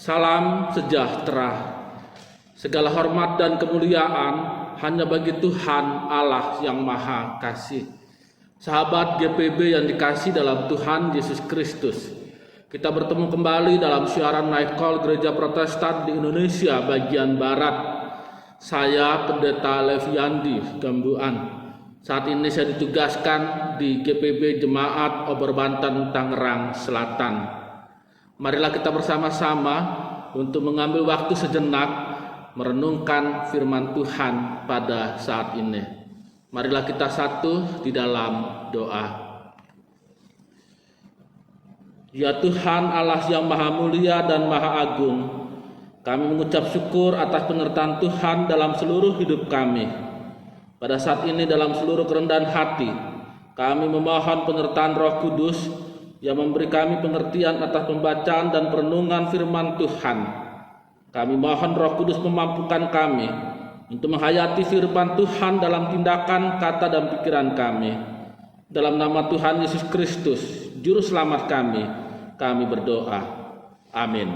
Salam sejahtera. Segala hormat dan kemuliaan hanya bagi Tuhan Allah yang Maha Kasih. Sahabat GPB yang dikasih dalam Tuhan Yesus Kristus, kita bertemu kembali dalam siaran Night Call Gereja Protestan di Indonesia bagian Barat. Saya Pendeta Leviandi Gambuan. Saat ini saya ditugaskan di GPB Jemaat Oberbanten Tangerang Selatan. Marilah kita bersama-sama untuk mengambil waktu sejenak merenungkan firman Tuhan pada saat ini. Marilah kita satu di dalam doa. Ya Tuhan Allah yang Maha Mulia dan Maha Agung, kami mengucap syukur atas penyertaan Tuhan dalam seluruh hidup kami. Pada saat ini dalam seluruh kerendahan hati, kami memohon penyertaan Roh Kudus yang memberi kami pengertian atas pembacaan dan perenungan firman Tuhan. Kami mohon Roh Kudus memampukan kami untuk menghayati firman Tuhan dalam tindakan, kata, dan pikiran kami. Dalam nama Tuhan Yesus Kristus, Juru Selamat kami berdoa. Amin.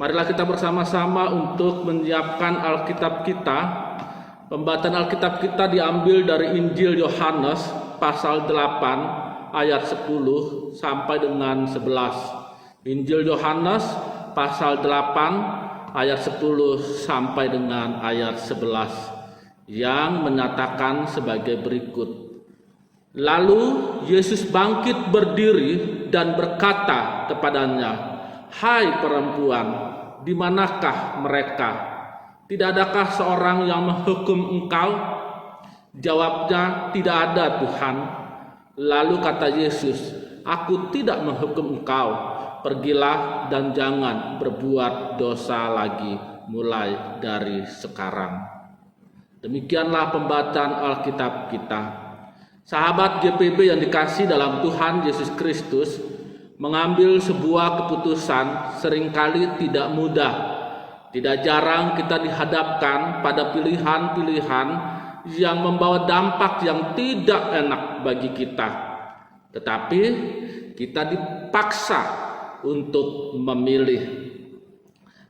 Marilah kita bersama-sama untuk menyiapkan Alkitab kita. Pembacaan Alkitab kita diambil dari Injil Yohanes pasal 8 ayat 10 sampai dengan 11. Injil Yohanes pasal 8 ayat 10 sampai dengan ayat 11 yang menyatakan sebagai berikut. Lalu Yesus bangkit berdiri dan berkata kepadanya, "Hai perempuan, di manakah mereka? Tidak adakah seorang yang menghukum engkau?" Jawabnya, "Tidak ada, Tuhan." Lalu kata Yesus, "Aku tidak menghukum engkau. Pergilah dan jangan berbuat dosa lagi mulai dari sekarang." Demikianlah pembacaan Alkitab kita. Sahabat GPB yang dikasih dalam Tuhan Yesus Kristus, mengambil sebuah keputusan seringkali tidak mudah. Tidak jarang kita dihadapkan pada pilihan-pilihan yang membawa dampak yang tidak enak bagi kita. Tetapi kita dipaksa untuk memilih.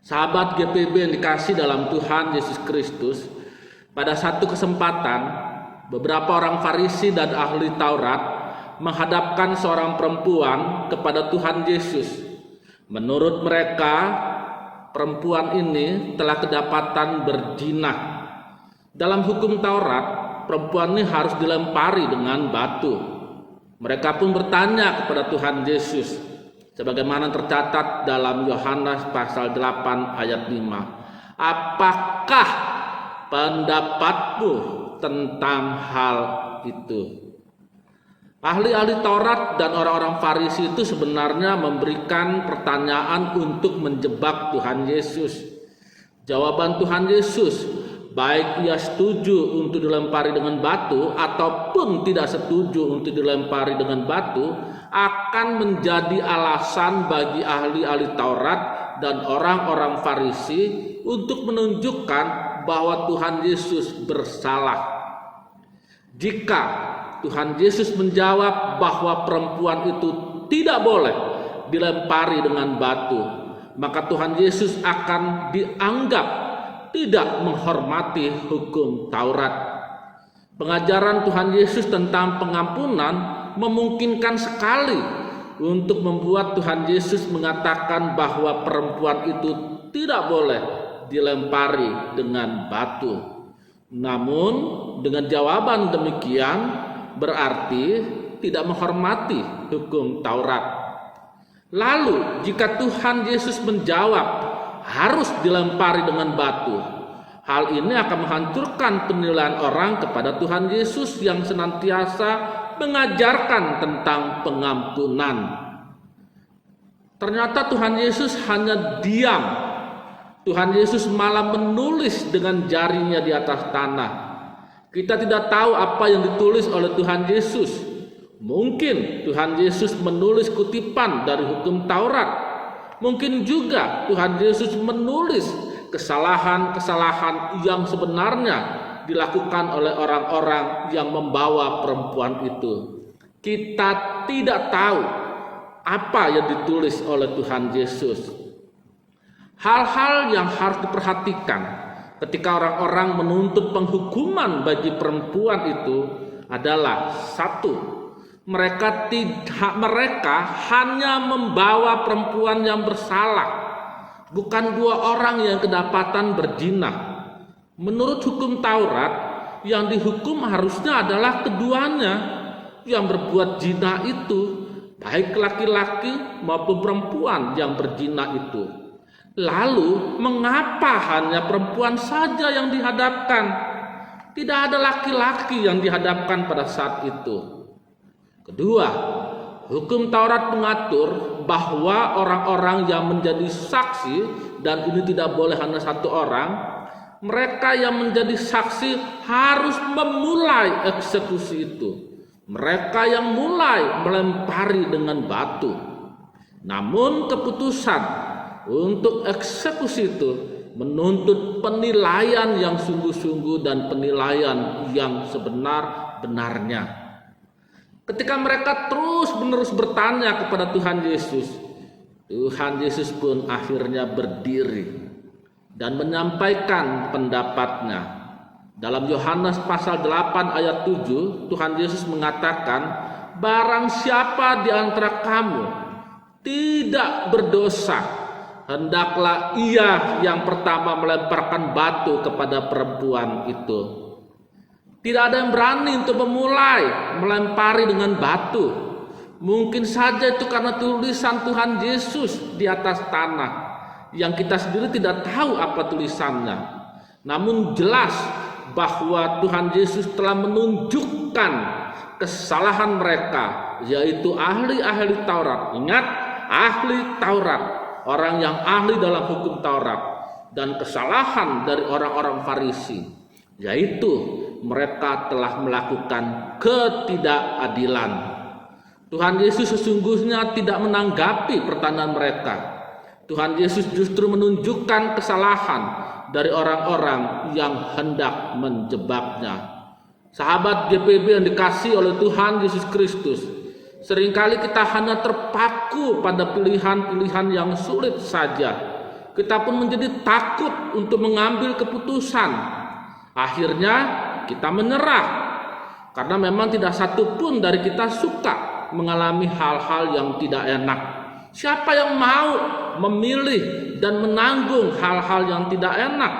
Sahabat GPB yang dikasih dalam Tuhan Yesus Kristus, pada satu kesempatan beberapa orang Farisi dan ahli Taurat menghadapkan seorang perempuan kepada Tuhan Yesus. Menurut mereka, perempuan ini telah kedapatan berzina. Dalam hukum Taurat, perempuan ini harus dilempari dengan batu. Mereka pun bertanya kepada Tuhan Yesus, sebagaimana tercatat dalam Yohanes pasal 8 ayat 5. "Apakah pendapatmu tentang hal itu?" Ahli-ahli Taurat dan orang-orang Farisi itu sebenarnya memberikan pertanyaan untuk menjebak Tuhan Yesus. Jawaban Tuhan Yesus, baik ia setuju untuk dilempari dengan batu ataupun tidak setuju untuk dilempari dengan batu, akan menjadi alasan bagi ahli-ahli Taurat dan orang-orang Farisi untuk menunjukkan bahwa Tuhan Yesus bersalah. Jika Tuhan Yesus menjawab bahwa perempuan itu tidak boleh dilempari dengan batu, maka Tuhan Yesus akan dianggap tidak menghormati hukum Taurat. Pengajaran Tuhan Yesus tentang pengampunan memungkinkan sekali untuk membuat Tuhan Yesus mengatakan bahwa perempuan itu tidak boleh dilempari dengan batu. Namun dengan jawaban demikian berarti tidak menghormati hukum Taurat. Lalu jika Tuhan Yesus menjawab harus dilempari dengan batu, hal ini akan menghancurkan penilaian orang kepada Tuhan Yesus yang senantiasa mengajarkan tentang pengampunan. Ternyata Tuhan Yesus hanya diam. Tuhan Yesus malah menulis dengan jarinya di atas tanah. Kita tidak tahu apa yang ditulis oleh Tuhan Yesus. Mungkin Tuhan Yesus menulis kutipan dari hukum Taurat. Mungkin juga Tuhan Yesus menulis kesalahan-kesalahan yang sebenarnya dilakukan oleh orang-orang yang membawa perempuan itu. Kita tidak tahu apa yang ditulis oleh Tuhan Yesus. Hal-hal yang harus diperhatikan ketika orang-orang menuntut penghukuman bagi perempuan itu adalah: satu, mereka hanya membawa perempuan yang bersalah, bukan dua orang yang kedapatan berzina. Menurut hukum Taurat, yang dihukum harusnya adalah keduanya yang berbuat zina itu, baik laki-laki maupun perempuan yang berzina itu. Lalu mengapa hanya perempuan saja yang dihadapkan? Tidak ada laki-laki yang dihadapkan pada saat itu. Kedua, hukum Taurat mengatur bahwa orang-orang yang menjadi saksi, dan ini tidak boleh hanya satu orang, mereka yang menjadi saksi harus memulai eksekusi itu. Mereka yang mulai melempari dengan batu. Namun keputusan untuk eksekusi itu menuntut penilaian yang sungguh-sungguh dan penilaian yang sebenar-benarnya. Ketika mereka terus-menerus bertanya kepada Tuhan Yesus pun akhirnya berdiri dan menyampaikan pendapatnya. Dalam Yohanes pasal 8 ayat 7, Tuhan Yesus mengatakan, "Barang siapa di antara kamu tidak berdosa, hendaklah ia yang pertama melemparkan batu kepada perempuan itu." Tidak ada yang berani untuk memulai melempari dengan batu. Mungkin saja itu karena tulisan Tuhan Yesus di atas tanah, yang kita sendiri tidak tahu apa tulisannya. Namun jelas bahwa Tuhan Yesus telah menunjukkan kesalahan mereka, yaitu ahli-ahli Taurat. Ingat, ahli Taurat, orang yang ahli dalam hukum Taurat, dan kesalahan dari orang-orang Farisi, yaitu mereka telah melakukan ketidakadilan. Tuhan Yesus sesungguhnya tidak menanggapi pertanyaan mereka. Tuhan Yesus justru menunjukkan kesalahan dari orang-orang yang hendak menjebaknya. Sahabat GPB yang dikasihi oleh Tuhan Yesus Kristus, seringkali kita hanya terpaku pada pilihan-pilihan yang sulit saja. Kita pun menjadi takut untuk mengambil keputusan. Akhirnya kita menyerah, karena memang tidak satu pun dari kita suka mengalami hal-hal yang tidak enak. Siapa yang mau memilih dan menanggung hal-hal yang tidak enak?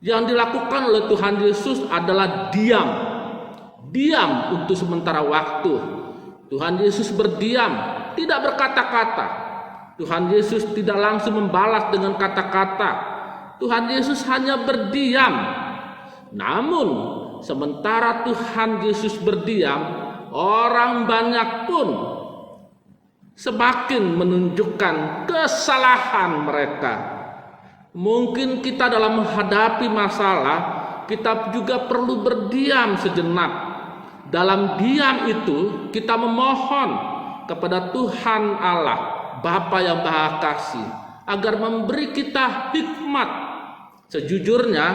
Yang dilakukan oleh Tuhan Yesus adalah diam untuk sementara waktu. Tuhan Yesus berdiam, tidak berkata-kata. Tuhan Yesus tidak langsung membalas dengan kata-kata. Tuhan Yesus hanya berdiam. Namun sementara Tuhan Yesus berdiam, orang banyak pun semakin menunjukkan kesalahan mereka. Mungkin kita dalam menghadapi masalah, kita juga perlu berdiam sejenak. Dalam diam itu kita memohon kepada Tuhan Allah, Bapa yang Maha Kasih, agar memberi kita hikmat. Sejujurnya,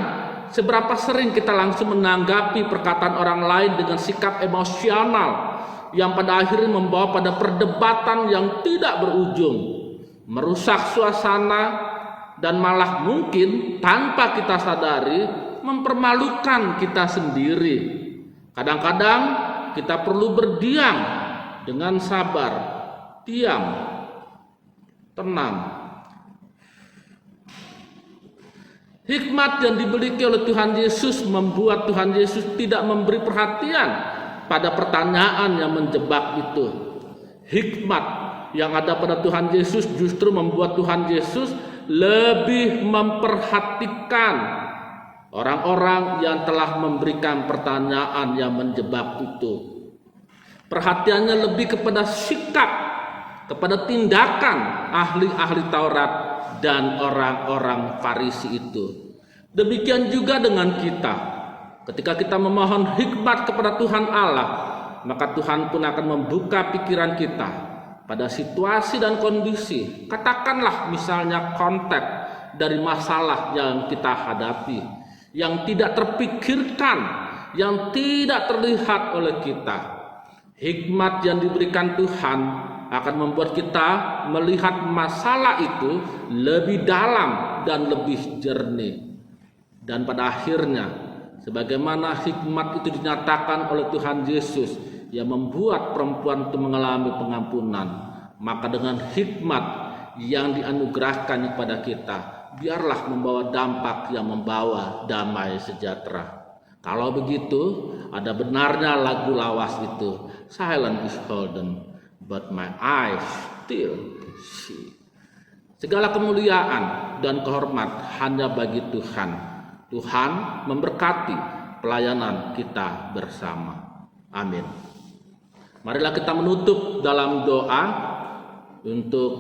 seberapa sering kita langsung menanggapi perkataan orang lain dengan sikap emosional yang pada akhirnya membawa pada perdebatan yang tidak berujung, merusak suasana, dan malah mungkin tanpa kita sadari mempermalukan kita sendiri. Kadang-kadang kita perlu berdiam dengan sabar, diam, tenang. Hikmat yang dimiliki oleh Tuhan Yesus membuat Tuhan Yesus tidak memberi perhatian pada pertanyaan yang menjebak itu. Hikmat yang ada pada Tuhan Yesus justru membuat Tuhan Yesus lebih memperhatikan orang-orang yang telah memberikan pertanyaan yang menjebak itu. Perhatiannya lebih kepada sikap, kepada tindakan ahli-ahli Taurat dan orang-orang Farisi itu. Demikian juga dengan kita. Ketika kita memohon hikmat kepada Tuhan Allah, maka Tuhan pun akan membuka pikiran kita pada situasi dan kondisi. Katakanlah misalnya konteks dari masalah yang kita hadapi, yang tidak terpikirkan, yang tidak terlihat oleh kita. Hikmat yang diberikan Tuhan akan membuat kita melihat masalah itu lebih dalam dan lebih jernih. Dan pada akhirnya, sebagaimana hikmat itu dinyatakan oleh Tuhan Yesus yang membuat perempuan itu mengalami pengampunan, maka dengan hikmat yang dianugerahkan kepada kita, biarlah membawa dampak yang membawa damai sejahtera. Kalau begitu, ada benarnya lagu lawas itu, silent is golden, but my eyes still see. Segala kemuliaan dan kehormat hanya bagi Tuhan. Tuhan memberkati pelayanan kita bersama. Amin. Marilah kita menutup dalam doa untuk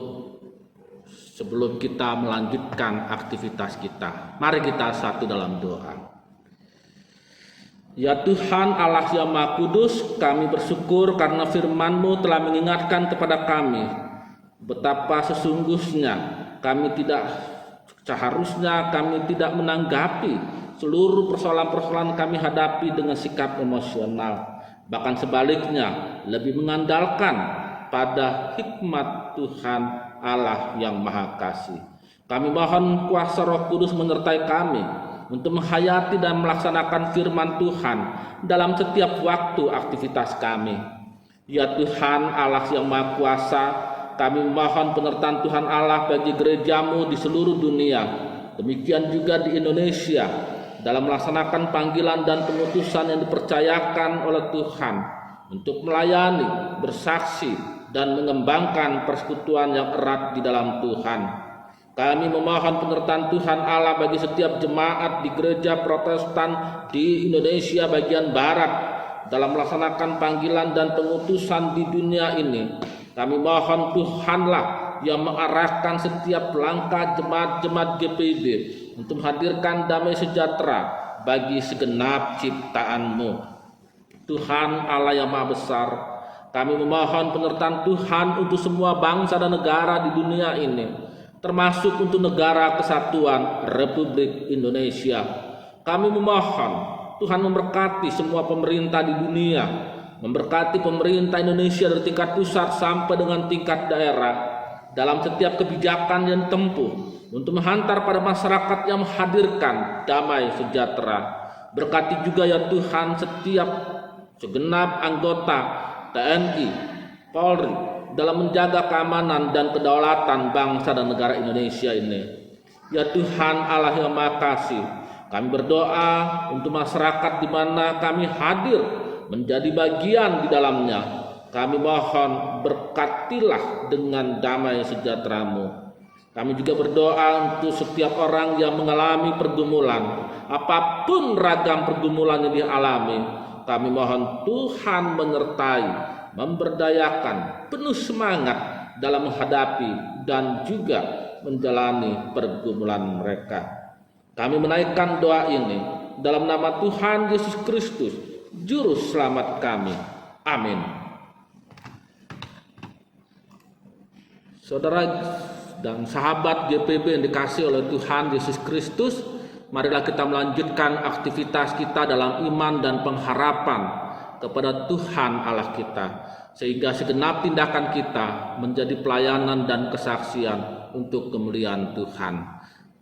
sebelum kita melanjutkan aktivitas kita. Mari kita satu dalam doa. Ya Tuhan Allah yang Maha Kudus, kami bersyukur karena firman-Mu telah mengingatkan kepada kami betapa sesungguhnya kami seharusnya kami tidak menanggapi seluruh persoalan-persoalan kami hadapi dengan sikap emosional. Bahkan sebaliknya, lebih mengandalkan pada hikmat Tuhan Allah yang Maha Kasih. Kami mohon kuasa Roh Kudus menyertai kami untuk menghayati dan melaksanakan firman Tuhan dalam setiap waktu aktivitas kami. Ya Tuhan Allah yang Maha Kuasa, kami mohon penyertaan Tuhan Allah bagi gereja-Mu di seluruh dunia, demikian juga di Indonesia, dalam melaksanakan panggilan dan pengutusan yang dipercayakan oleh Tuhan untuk melayani, bersaksi, dan mengembangkan persekutuan yang erat di dalam Tuhan. Kami memohon penyertaan Tuhan Allah bagi setiap jemaat di gereja Protestan di Indonesia bagian Barat dalam melaksanakan panggilan dan pengutusan di dunia ini. Kami mohon Tuhanlah yang mengarahkan setiap langkah jemaat-jemaat GPIB untuk menghadirkan damai sejahtera bagi segenap ciptaan-Mu. Tuhan Allah yang Maha Besar, kami memohon penyertaan Tuhan untuk semua bangsa dan negara di dunia ini, termasuk untuk negara kesatuan Republik Indonesia. Kami memohon Tuhan memberkati semua pemerintah di dunia, memberkati pemerintah Indonesia dari tingkat pusat sampai dengan tingkat daerah dalam setiap kebijakan yang ditempuh untuk menghantar pada masyarakat yang menghadirkan damai sejahtera. Berkati juga ya Tuhan setiap segenap anggota TNI, Polri dalam menjaga keamanan dan kedaulatan bangsa dan negara Indonesia ini. Ya Tuhan Allah yang Maha Kasih, kami berdoa untuk masyarakat di mana kami hadir menjadi bagian di dalamnya. Kami mohon berkatilah dengan damai sejahtera-Mu. Kami juga berdoa untuk setiap orang yang mengalami pergumulan, apapun ragam pergumulan yang dialami. Kami mohon Tuhan menyertai, memberdayakan, penuh semangat dalam menghadapi dan juga menjalani pergumulan mereka. Kami menaikkan doa ini dalam nama Tuhan Yesus Kristus, Juru Selamat kami. Amin. Saudara dan sahabat GPIB yang dikasihi oleh Tuhan Yesus Kristus, marilah kita melanjutkan aktivitas kita dalam iman dan pengharapan kepada Tuhan Allah kita, sehingga segenap tindakan kita menjadi pelayanan dan kesaksian untuk kemuliaan Tuhan.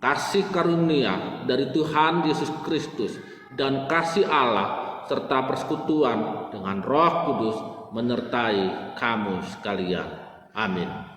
Kasih karunia dari Tuhan Yesus Kristus dan kasih Allah serta persekutuan dengan Roh Kudus menyertai kamu sekalian. Amin.